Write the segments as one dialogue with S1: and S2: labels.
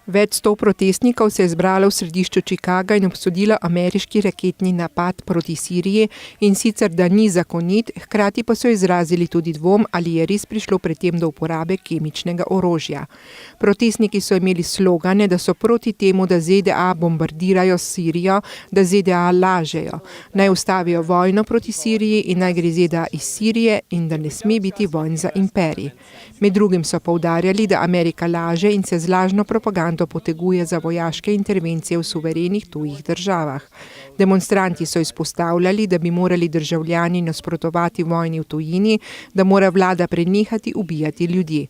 S1: Več 100 protestnikov se je zbralo v središču Chicaga in obsodilo ameriški raketni napad proti Siriji, in sicer da ni zakonit, hkrati pa so izrazili tudi dvom, ali je res prišlo pri tem do uporabe kemičnega orožja. Protestniki so imeli slogane, da so proti temu, da ZDA bombardirajo Sirijo, da ZDA lažejo, naj ustavijo vojno proti Siriji in naj gre ZDA iz Sirije in da ne sme biti vojn za imperij. Med drugim so poudarjali, da Amerika laže in se z lažno propagando poteguje za vojaške intervencije v suverenih tujih državah. Demonstranti so izpostavljali, da bi morali državljani nasprotovati vojni v tujini, da mora vlada prenehati ubijati ljudi.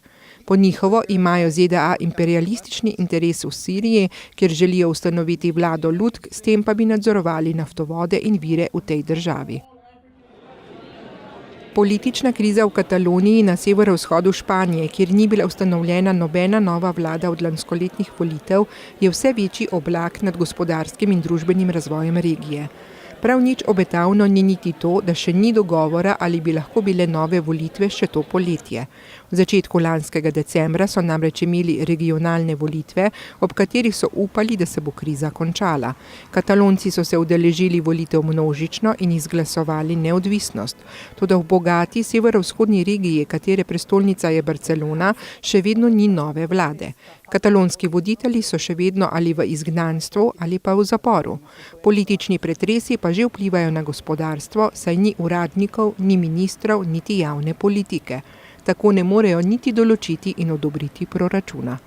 S1: Po njihovo imajo ZDA imperialistični interes v Siriji, kjer želijo ustanoviti vlado lutk, s tem pa bi nadzorovali naftovode in vire v tej državi. Politična kriza v Kataloniji na severovzhodu Španije, kjer ni bila ustanovljena nobena nova vlada od lanskoletnih volitev, je vse večji oblak nad gospodarskim in družbenim razvojem regije. Prav nič obetavno ni niti to, da še ni dogovora, ali bi lahko bile nove volitve še to poletje. V začetku lanskega decembra so namreč imeli regionalne volitve, ob katerih so upali, da se bo kriza končala. Katalonci so se udeležili volitev množično in izglasovali neodvisnost. Toda v bogati severovzhodni regiji, katere prestolnica je Barcelona, še vedno ni nove vlade. Katalonski voditelji so še vedno ali v izgnanstvu ali pa v zaporu. Politični pretresi pa že vplivajo na gospodarstvo, saj ni uradnikov, ni ministrov, niti javne politike. Tako ne morejo niti določiti in odobriti proračuna.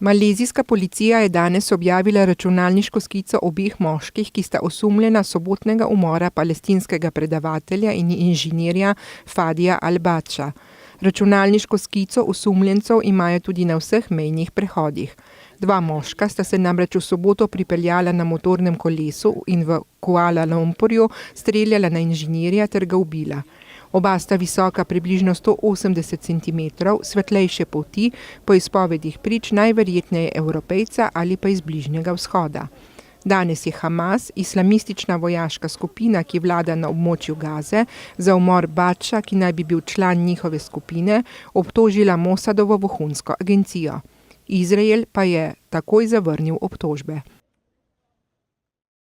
S1: Malezijska policija je danes objavila računalniško skico obeh moških, ki sta osumljena sobotnega umora palestinskega predavatelja in inženirja Fadija Al-Bača. Računalniško skico osumljencev imajo tudi na vseh mejnih prehodih. Dva moška sta se namreč v soboto pripeljala na motornem kolesu in v Kuala Lumpurju streljala na inženirja ter ga ubila. Oba sta visoka približno 180 centimetrov, svetlejše polti, po izpovedih prič najverjetneje Evropejca ali pa iz Bližnjega vzhoda. Danes je Hamas, islamistična vojaška skupina, ki vlada na območju Gaze, za umor Bača, ki naj bi bil član njihove skupine, obtožila Mosadovo vohunsko agencijo. Izrael pa je takoj zavrnil obtožbe.